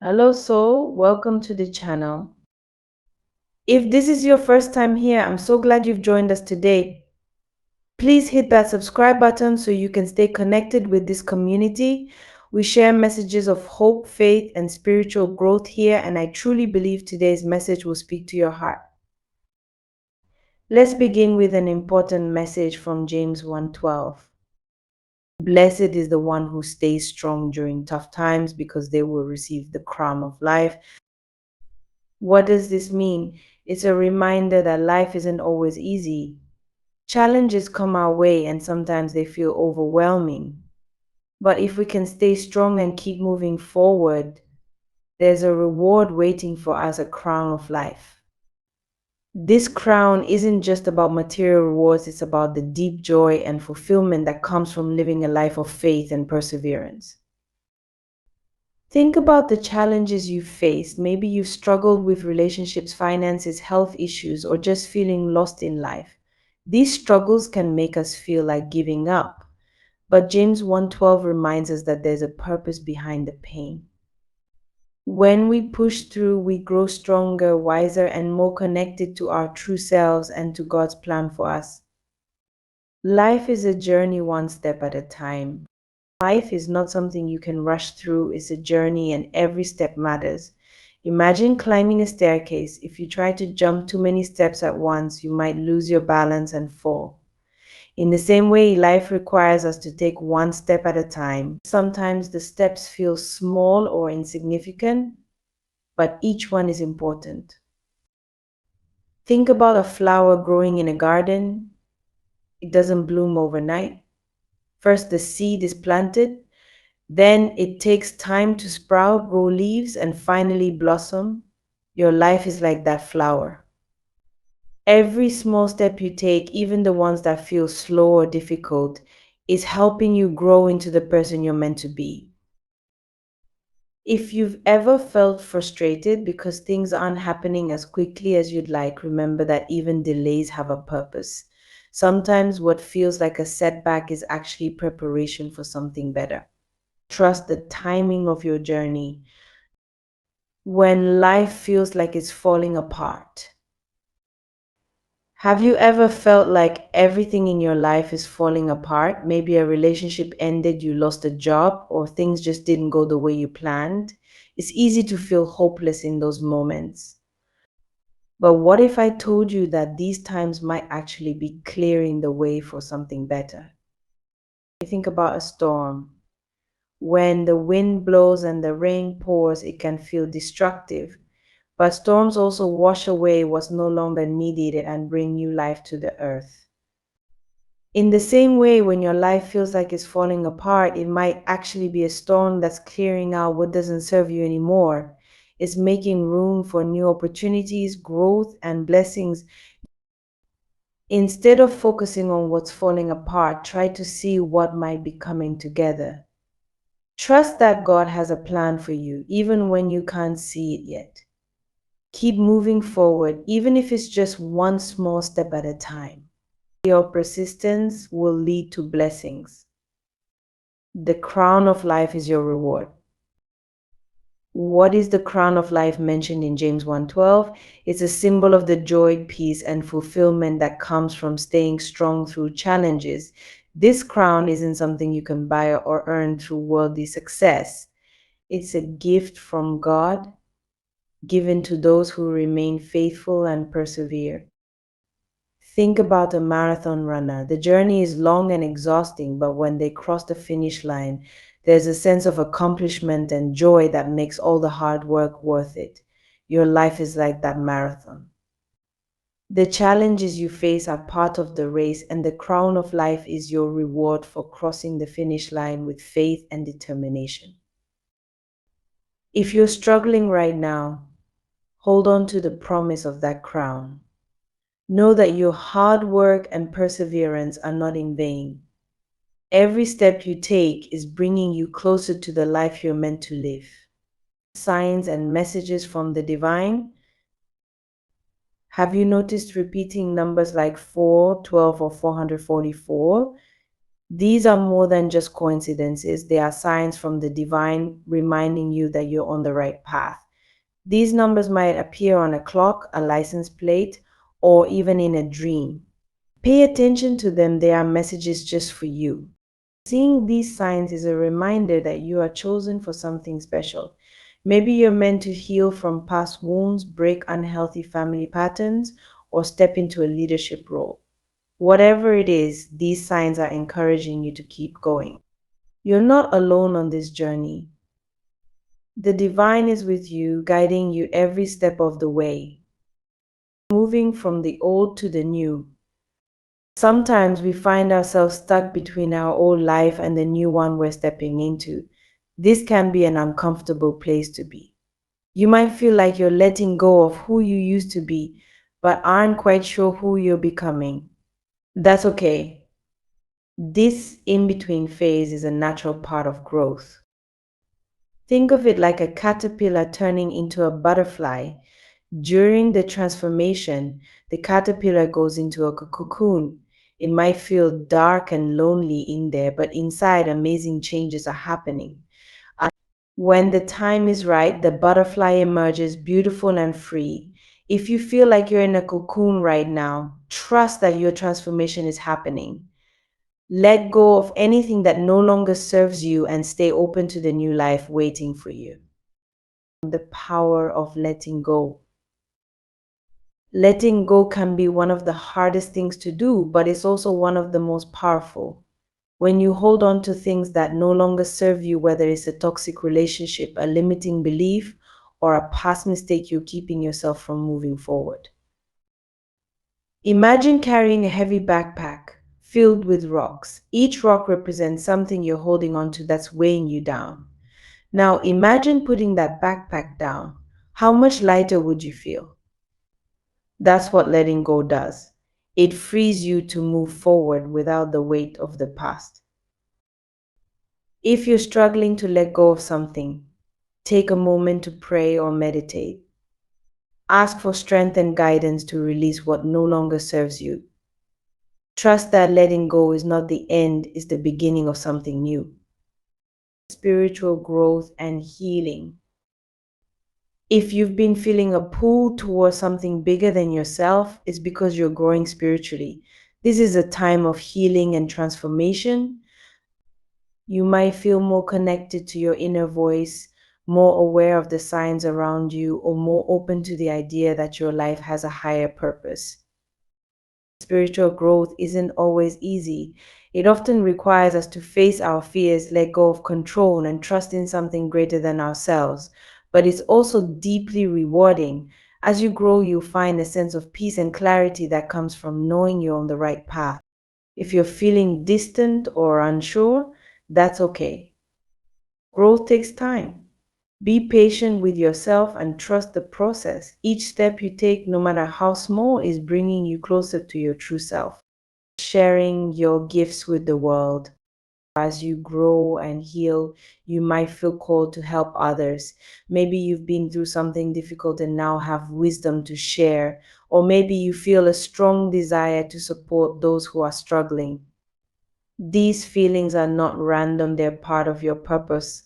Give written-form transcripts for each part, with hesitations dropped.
Hello, soul. Welcome to the channel. If this is your first time here, I'm so glad you've joined us today. Please hit that subscribe button so you can stay connected with this community. We share messages of hope, faith, and spiritual growth here, and I truly believe today's message will speak to your heart. Let's begin with an important message from James 1:12. Blessed is the one who stays strong during tough times because they will receive the crown of life. What does this mean? It's a reminder that life isn't always easy. Challenges come our way and sometimes they feel overwhelming. But if we can stay strong and keep moving forward, there's a reward waiting for us, a crown of life. This crown isn't just about material rewards, it's about the deep joy and fulfillment that comes from living a life of faith and perseverance. Think about the challenges you've faced. Maybe you've struggled with relationships, finances, health issues, or just feeling lost in life. These struggles can make us feel like giving up. But James 1:12 reminds us that there's a purpose behind the pain. When we push through, we grow stronger, wiser, and more connected to our true selves and to God's plan for us. Life is a journey one step at a time. Life is not something you can rush through, it's a journey and every step matters. Imagine climbing a staircase. If you try to jump too many steps at once, you might lose your balance and fall. In the same way, life requires us to take one step at a time. Sometimes the steps feel small or insignificant, but each one is important. Think about a flower growing in a garden. It doesn't bloom overnight. First, the seed is planted. Then it takes time to sprout, grow leaves, and finally blossom. Your life is like that flower. Every small step you take, even the ones that feel slow or difficult, is helping you grow into the person you're meant to be. If you've ever felt frustrated because things aren't happening as quickly as you'd like, remember that even delays have a purpose. Sometimes what feels like a setback is actually preparation for something better. Trust the timing of your journey. When life feels like it's falling apart, have you ever felt like everything in your life is falling apart? Maybe a relationship ended, you lost a job, or things just didn't go the way you planned. It's easy to feel hopeless in those moments. But what if I told you that these times might actually be clearing the way for something better? You think about a storm. When the wind blows and the rain pours, it can feel destructive. But storms also wash away what's no longer needed and bring new life to the earth. In the same way, when your life feels like it's falling apart, it might actually be a storm that's clearing out what doesn't serve you anymore. It's making room for new opportunities, growth, and blessings. Instead of focusing on what's falling apart, try to see what might be coming together. Trust that God has a plan for you, even when you can't see it yet. Keep moving forward, even if it's just one small step at a time. Your persistence will lead to blessings. The crown of life is your reward. What is the crown of life mentioned in James 1:12? It's a symbol of the joy, peace, and fulfillment that comes from staying strong through challenges. This crown isn't something you can buy or earn through worldly success. It's a gift from God given to those who remain faithful and persevere. Think about a marathon runner. The journey is long and exhausting, but when they cross the finish line, there's a sense of accomplishment and joy that makes all the hard work worth it. Your life is like that marathon. The challenges you face are part of the race, and the crown of life is your reward for crossing the finish line with faith and determination. If you're struggling right now, hold on to the promise of that crown. Know that your hard work and perseverance are not in vain. Every step you take is bringing you closer to the life you're meant to live. Signs and messages from the divine. Have you noticed repeating numbers like 4, 12, or 444? These are more than just coincidences, they are signs from the divine reminding you that you're on the right path. These numbers might appear on a clock, a license plate, or even in a dream. Pay attention to them, they are messages just for you. Seeing these signs is a reminder that you are chosen for something special. Maybe you're meant to heal from past wounds, break unhealthy family patterns, or step into a leadership role. Whatever it is, these signs are encouraging you to keep going. You're not alone on this journey. The divine is with you, guiding you every step of the way, moving from the old to the new. Sometimes we find ourselves stuck between our old life and the new one we're stepping into. This can be an uncomfortable place to be. You might feel like you're letting go of who you used to be, but aren't quite sure who you're becoming. That's okay. This in between phase is a natural part of growth. Think of it like a caterpillar turning into a butterfly. During the transformation, the caterpillar goes into a cocoon. It might feel dark and lonely in there, but inside, amazing changes are happening. When the time is right, the butterfly emerges beautiful and free. If you feel like you're in a cocoon right now, trust that your transformation is happening. Let go of anything that no longer serves you and stay open to the new life waiting for you. The power of letting go. Letting go can be one of the hardest things to do, but it's also one of the most powerful. When you hold on to things that no longer serve you, whether it's a toxic relationship, a limiting belief, or a past mistake, you're keeping yourself from moving forward. Imagine carrying a heavy backpack filled with rocks. Each rock represents something you're holding on to that's weighing you down. Now imagine putting that backpack down. How much lighter would you feel? That's what letting go does. It frees you to move forward without the weight of the past. If you're struggling to let go of something, take a moment to pray or meditate. Ask for strength and guidance to release what no longer serves you. Trust that letting go is not the end, it's the beginning of something new. Spiritual growth and healing. If you've been feeling a pull towards something bigger than yourself, it's because you're growing spiritually. This is a time of healing and transformation. You might feel more connected to your inner voice, more aware of the signs around you, or more open to the idea that your life has a higher purpose. Spiritual growth isn't always easy. It often requires us to face our fears, let go of control, and trust in something greater than ourselves. But it's also deeply rewarding. As you grow, you'll find a sense of peace and clarity that comes from knowing you're on the right path. If you're feeling distant or unsure, that's okay. Growth takes time. Be patient with yourself and trust the process. Each step you take, no matter how small, is bringing you closer to your true self. Sharing your gifts with the world. As you grow and heal, you might feel called to help others. Maybe you've been through something difficult and now have wisdom to share, or maybe you feel a strong desire to support those who are struggling. These feelings are not random, they're part of your purpose.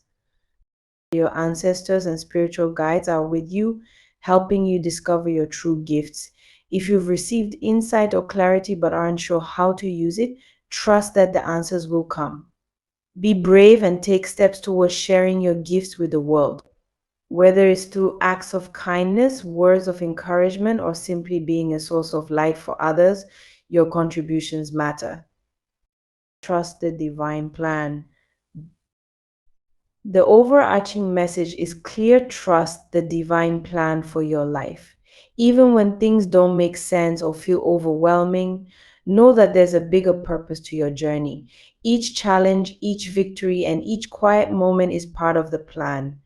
Your ancestors and spiritual guides are with you, helping you discover your true gifts. If you've received insight or clarity but aren't sure how to use it, trust that the answers will come. Be brave and take steps towards sharing your gifts with the world. Whether it's through acts of kindness, words of encouragement, or simply being a source of light for others, your contributions matter. Trust the divine plan. The overarching message is clear: trust the divine plan for your life. Even when things don't make sense or feel overwhelming, know that there's a bigger purpose to your journey. Each challenge, each victory, and each quiet moment is part of the plan.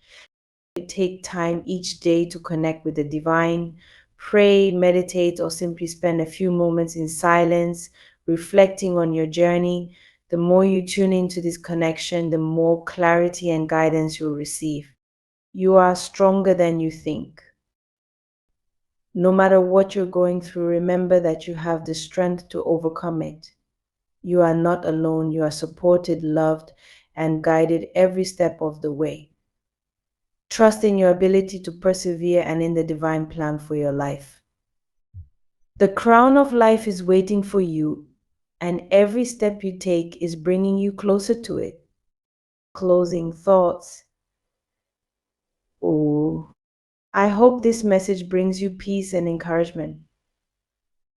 Take time each day to connect with the divine, pray, meditate, or simply spend a few moments in silence, reflecting on your journey. The more you tune into this connection, the more clarity and guidance you'll receive. You are stronger than you think. No matter what you're going through, remember that you have the strength to overcome it. You are not alone. You are supported, loved, and guided every step of the way. Trust in your ability to persevere and in the divine plan for your life. The crown of life is waiting for you, and every step you take is bringing you closer to it. Closing thoughts. Oh, I hope this message brings you peace and encouragement.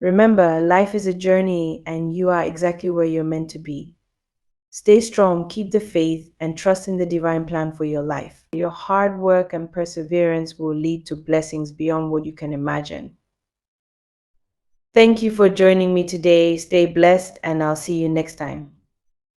Remember, life is a journey, and you are exactly where you're meant to be. Stay strong, keep the faith, and trust in the divine plan for your life. Your hard work and perseverance will lead to blessings beyond what you can imagine. Thank you for joining me today. Stay blessed, and I'll see you next time.